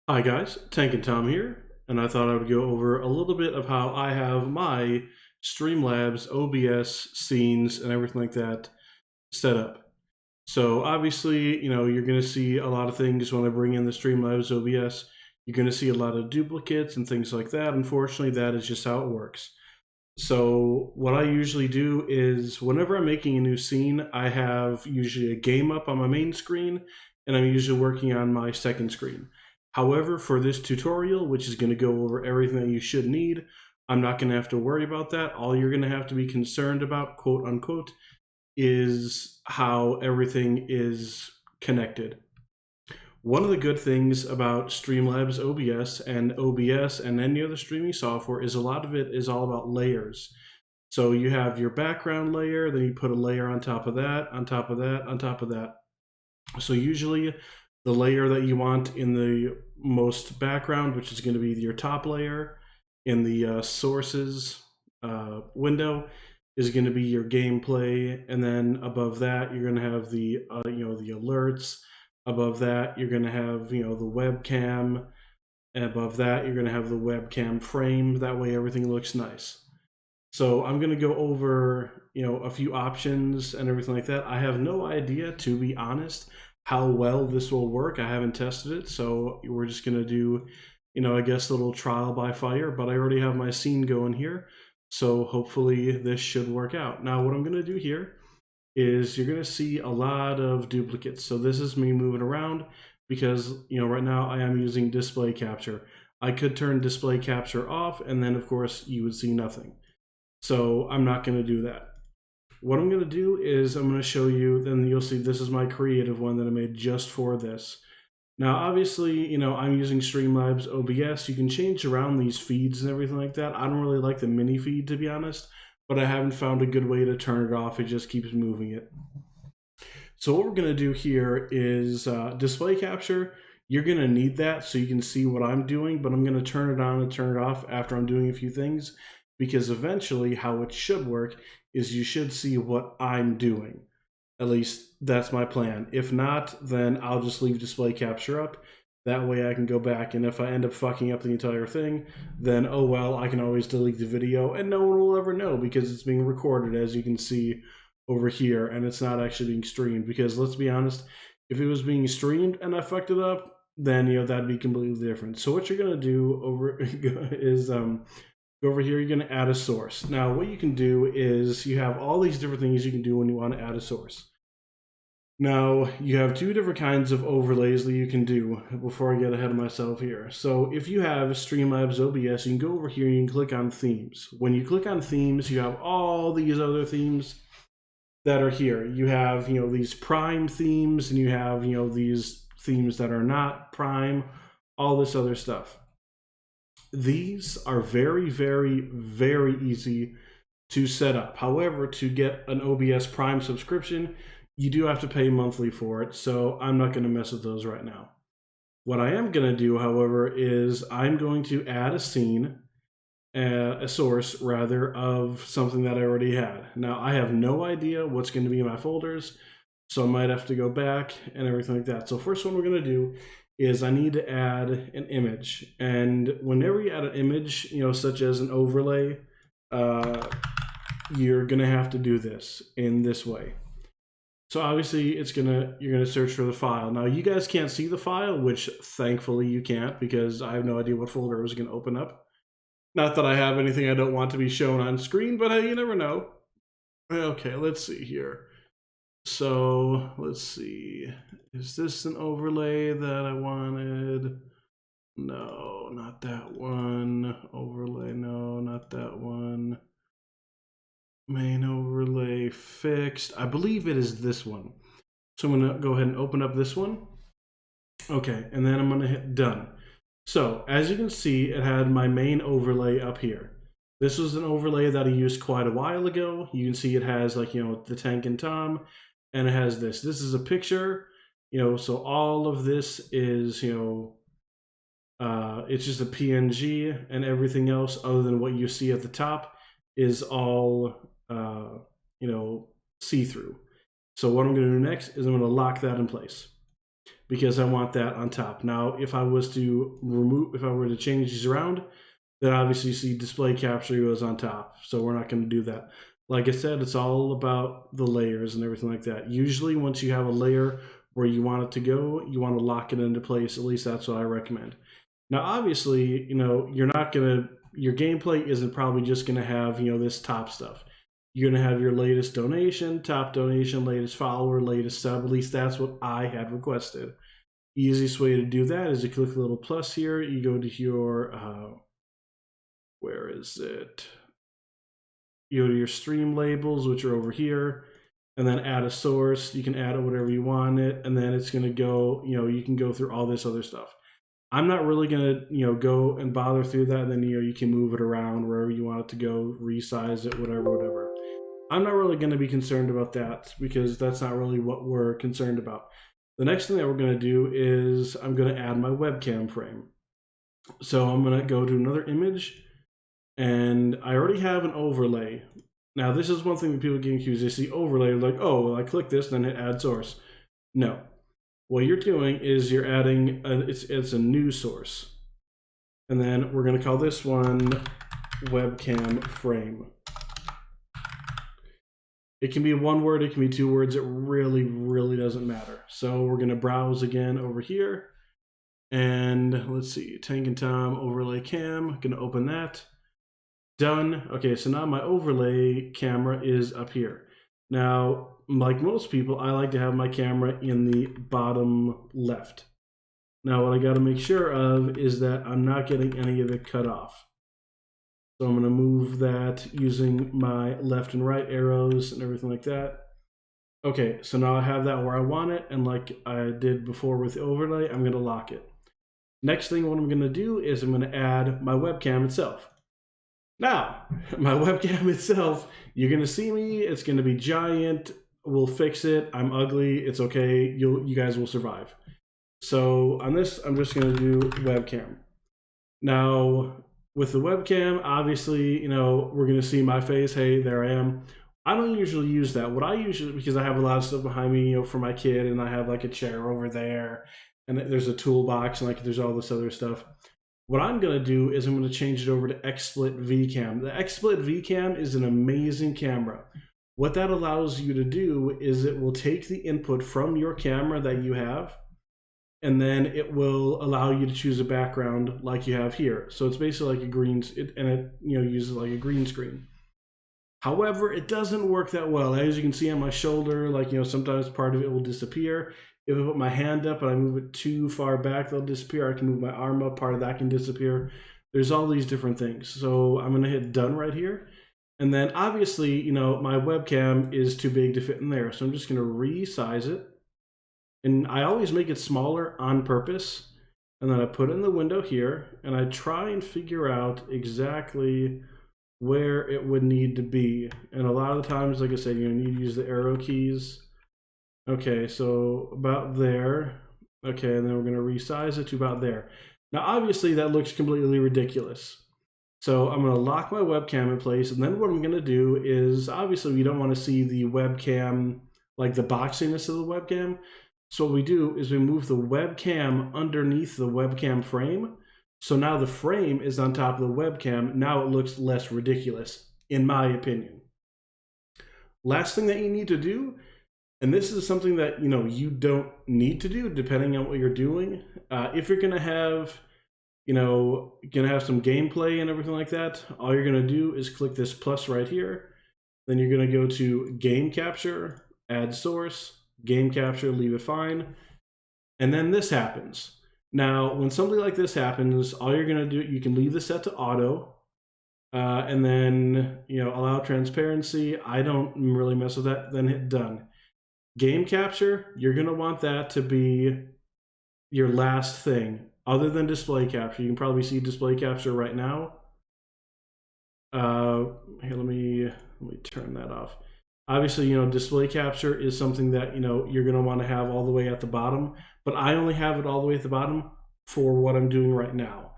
Hi guys, Tank and Tom here, and I thought I would go over a little bit of how I have my Streamlabs OBS scenes and everything like that set up. So obviously, you're going to see a lot of things when I bring in the Streamlabs OBS. You're going to see a lot of duplicates and things like that. Unfortunately, that is just how it works. So what I usually do is whenever I'm making a new scene, I have usually a game up on my main screen, and I'm usually working on my second screen. However, for this tutorial, which is going to go over everything that you should need, I'm not going to have to worry about that. All you're going to have to be concerned about, quote unquote, is how everything is connected. One of the good things about Streamlabs OBS and any other streaming software is a lot of it is all about layers. So you have your background layer, then you put a layer on top of that, on top of that, on top of that. So usually the layer that you want in the most background, which is going to be your top layer in the sources window, is going to be your gameplay, and then above that you're going to have the the alerts. Above that you're going to have the webcam, and above that you're going to have the webcam frame. That way everything looks nice. So I'm going to go over a few options and everything like that. I have no idea, to be honest, how well this will work. I haven't tested it, so we're just going to do I guess a little trial by fire, but I already have my scene going here, so hopefully this should work out. Now what I'm going to do here is you're going to see a lot of duplicates. So this is me moving around because right now I am using display capture. I could turn display capture off, and then of course you would see nothing. So I'm not going to do that. What I'm going to do is I'm going to show you, then you'll see this is my creative one that I made just for this. Now, obviously, I'm using Streamlabs OBS. You can change around these feeds and everything like that. I don't really like the mini feed, to be honest, but I haven't found a good way to turn it off. It just keeps moving it. So what we're going to do here is display capture. You're going to need that so you can see what I'm doing, but I'm going to turn it on and turn it off after I'm doing a few things, because eventually how it should work is you should see what I'm doing. At least that's my plan. If not, then I'll just leave display capture up. That way I can go back, and if I end up fucking up the entire thing, then oh well, I can always delete the video and no one will ever know because it's being recorded, as you can see over here, and it's not actually being streamed. Because let's be honest, if it was being streamed and I fucked it up, then that'd be completely different. So what you're gonna do over is go over here, you're going to add a source. Now, what you can do is you have all these different things you can do when you want to add a source. Now, you have two different kinds of overlays that you can do before I get ahead of myself here. So if you have Streamlabs OBS, you can go over here and you can click on themes. When you click on themes, you have all these other themes that are here. You have, these prime themes, and you have, these themes that are not prime, all this other stuff. These are very, very, very easy to set up. However, to get an OBS Prime subscription, you do have to pay monthly for it, so I'm not going to mess with those right now. What I am going to do, however, is I'm going to add a scene, a source rather, of something that I already had. Now, I have no idea what's going to be in my folders, so I might have to go back and everything like that. So first one we're going to do is I need to add an image. And whenever you add an image, such as an overlay, you're going to have to do this in this way. So obviously you're gonna search for the file. Now you guys can't see the file, which thankfully you can't, because I have no idea what folder I was gonna open up. Not that I have anything I don't want to be shown on screen, but hey, you never know. Okay, let's see here. So let's see, is this an overlay that I wanted? No, not that one. Overlay, no, not that one. Main overlay fixed. I believe it is this one. So I'm gonna go ahead and open up this one. Okay, and then I'm gonna hit done. So as you can see, it had my main overlay up here. This was an overlay that I used quite a while ago. You can see it has the Tank and Tom, and it has this. This is a picture, so all of this is, it's just a PNG, and everything else other than what you see at the top is all, see-through. So what I'm going to do next is I'm going to lock that in place. because I want that on top. Now, if I were to change these around, then obviously you see display capture goes on top. So we're not going to do that. Like I said, it's all about the layers and everything like that. Usually once you have a layer where you want it to go, you want to lock it into place. At least that's what I recommend. Now, obviously, your gameplay isn't probably just going to have, this top stuff. You're going to have your latest donation, top donation, latest follower, latest sub. At least that's what I had requested. Easiest way to do that is you click the little plus here. You go to your, where is it? You go to your stream labels, which are over here, and then add a source. You can add whatever you want it, and then it's going to go, you can go through all this other stuff. I'm not really going to, go and bother through that. And then, you can move it around wherever you want it to go, resize it, whatever. I'm not really going to be concerned about that because that's not really what we're concerned about. The next thing that we're going to do is I'm going to add my webcam frame. So I'm going to go to another image, and I already have an overlay. Now, this is one thing that people get confused. They see overlay, like, oh, well, I click this, then hit add source. No. What you're doing is you're adding, it's a new source. And then we're going to call this one webcam frame. It can be one word, it can be 2 words. It really, really doesn't matter. So we're going to browse again over here. And let's see, Tank and Tom overlay cam. Going to open that. Done. Okay, so now my overlay camera is up here. Now, like most people, I like to have my camera in the bottom left. Now, what I got to make sure of is that I'm not getting any of it cut off. So I'm going to move that using my left and right arrows and everything like that. Okay, so now I have that where I want it, and like I did before with the overlay, I'm going to lock it. Next thing what I'm going to do is I'm going to add my webcam itself. Now, my webcam itself, you're going to see me, it's going to be giant, we'll fix it, I'm ugly, it's okay, you guys will survive. So on this, I'm just going to do webcam. Now, with the webcam, obviously, we're going to see my face. Hey, there I am. I don't usually use that. What I usually, because I have a lot of stuff behind me, for my kid, and I have like a chair over there, and there's a toolbox, and like there's all this other stuff. What I'm going to do is I'm going to change it over to XSplit VCam. The XSplit VCam is an amazing camera. What that allows you to do is it will take the input from your camera that you have, and then it will allow you to choose a background like you have here. So it's basically like a green, and it uses like a green screen. However, it doesn't work that well. As you can see on my shoulder, like sometimes part of it will disappear. If I put my hand up and I move it too far back, they'll disappear. I can move my arm up, part of that can disappear. There's all these different things. So I'm gonna hit done right here. And then obviously, my webcam is too big to fit in there. So I'm just gonna resize it. And I always make it smaller on purpose. And then I put it in the window here, and I try and figure out exactly where it would need to be. And a lot of the times, like I said, you need to use the arrow keys. Okay, so about there. Okay, and then we're gonna resize it to about there. Now, obviously that looks completely ridiculous. So I'm gonna lock my webcam in place, and then what I'm gonna do is, obviously we don't wanna see the webcam, like the boxiness of the webcam. So what we do is we move the webcam underneath the webcam frame. So now the frame is on top of the webcam. Now it looks less ridiculous, in my opinion. Last thing that you need to do, and this is something that you don't need to do depending on what you're doing. If you're gonna have, some gameplay and everything like that, all you're gonna do is click this plus right here. Then you're gonna go to game capture, add source, game capture, leave it fine, and then this happens. Now, when something like this happens, all you're gonna do, you can leave this set to auto, and then allow transparency. I don't really mess with that. Then hit done. Game capture, you're gonna want that to be your last thing, other than display capture. You can probably see display capture right now. Here, let me turn that off. Obviously, display capture is something that, you're going to want to have all the way at the bottom, but I only have it all the way at the bottom for what I'm doing right now.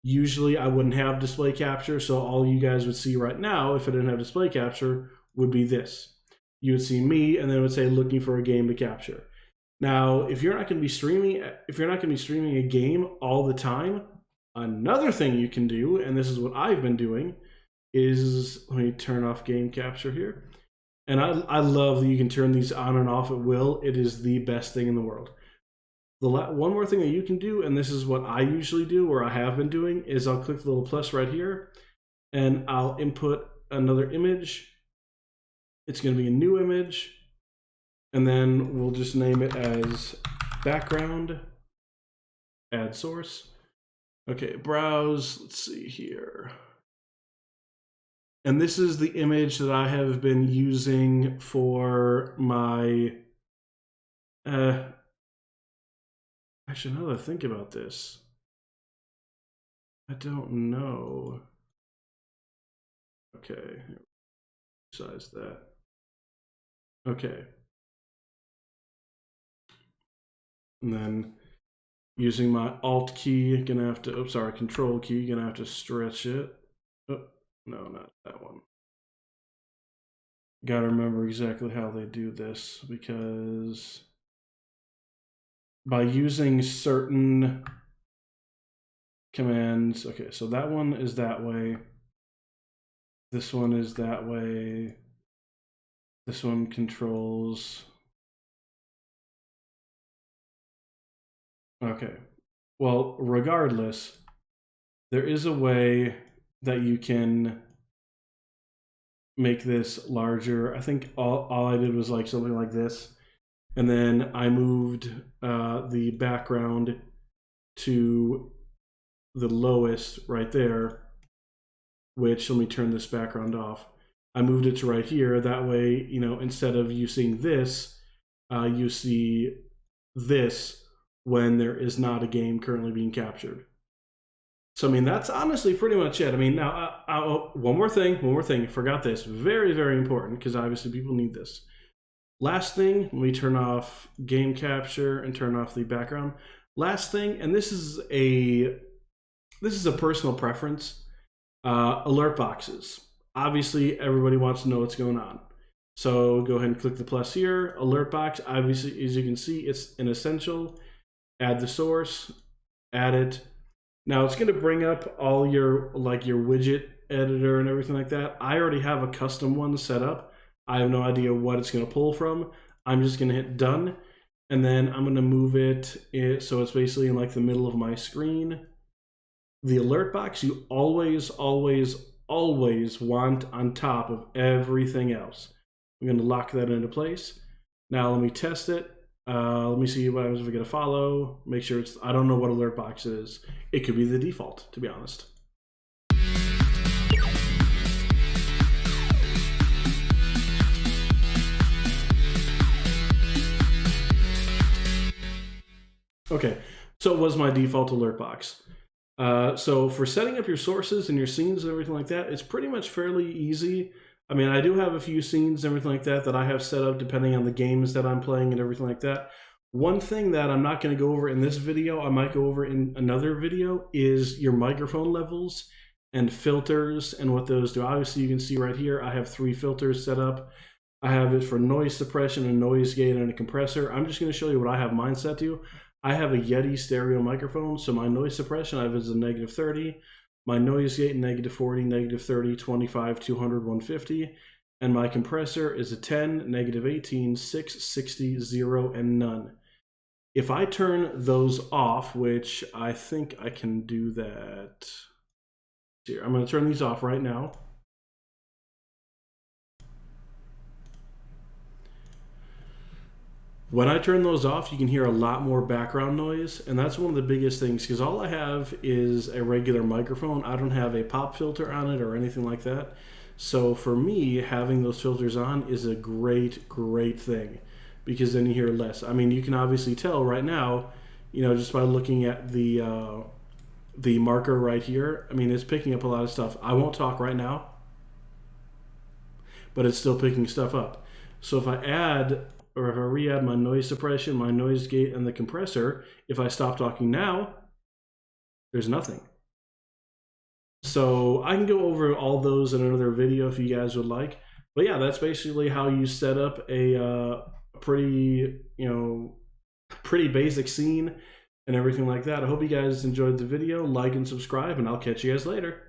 Usually I wouldn't have display capture, so all you guys would see right now, if I didn't have display capture, would be this. You would see me, and then it would say looking for a game to capture. Now, if you're not going to be streaming a game all the time, another thing you can do, and this is what I've been doing, is, let me turn off game capture here. And I love that you can turn these on and off at will. It is the best thing in the world. One more thing that you can do, and this is what I usually do, or I have been doing, is I'll click the little plus right here, and I'll input another image. It's going to be a new image, and then we'll just name it as background, add source. Okay, browse, let's see here. And this is the image that I have been using for my, actually, now that I think about this, I don't know. Okay, size that. Okay. And then using my Alt key, gonna have to, Control key, gonna have to stretch it. Oh, no, not that one. Gotta remember exactly how they do this, because by using certain commands, okay, so that one is that way. This one is that way. This one controls. Okay, well, regardless, there is a way that you can make this larger. I think all I did was like something like this, and then I moved the background to the lowest right there, which, let me turn this background off. I moved it to right here. That way, you know, instead of you seeing this, you see this when there is not a game currently being captured. So, I mean, that's honestly pretty much it. I mean, now, one more thing. Forgot this. Very, very important, because obviously people need this. Last thing, let me turn off game capture and turn off the background. Last thing, and this is a personal preference, alert boxes. Obviously, everybody wants to know what's going on. So go ahead and click the plus here. Alert box, obviously, as you can see, it's an essential. Add the source, add it. Now it's going to bring up all your, like, your widget editor and everything like that. I already have a custom one set up. I have no idea what it's going to pull from. I'm just going to hit done, and then I'm going to move it so it's basically in like the middle of my screen. The alert box you always want on top of everything else. I'm going to lock that into place. Now let me test it. Let me see what happens if I get a follow. Make sure it's, I don't know what alert box is. It could be the default, to be honest. Okay, so it was my default alert box. So for setting up your sources and your scenes and everything like that, it's pretty much fairly easy. I mean, I do have a few scenes and everything like that that I have set up depending on the games that I'm playing and everything like that. One thing that I'm not going to go over in this video, I might go over in another video, is your microphone levels and filters and what those do. Obviously, you can see right here, I have 3 filters set up. I have it for noise suppression, a noise gate, and a compressor. I'm just going to show you what I have mine set to. I have a Yeti stereo microphone, so my noise suppression I have is a -30. My noise gate, -40, -30, 25, 200, 150. And my compressor is a 10, -18, 6, 60, 0, and none. If I turn those off, which I think I can do that. Here, I'm going to turn these off right now. When I turn those off, you can hear a lot more background noise, and that's one of the biggest things, because all I have is a regular microphone. I don't have a pop filter on it or anything like that. So for me, having those filters on is a great thing, because then you hear less. I mean, you can obviously tell right now, you know, just by looking at the marker right here. I mean, it's picking up a lot of stuff. I won't talk right now, but it's still picking stuff up. So if I add, or if I re-add my noise suppression, my noise gate, and the compressor, if I stop talking now, there's nothing. So I can go over all those in another video if you guys would like. But yeah, that's basically how you set up a pretty, you know, pretty basic scene and everything like that. I hope you guys enjoyed the video. Like and subscribe, and I'll catch you guys later.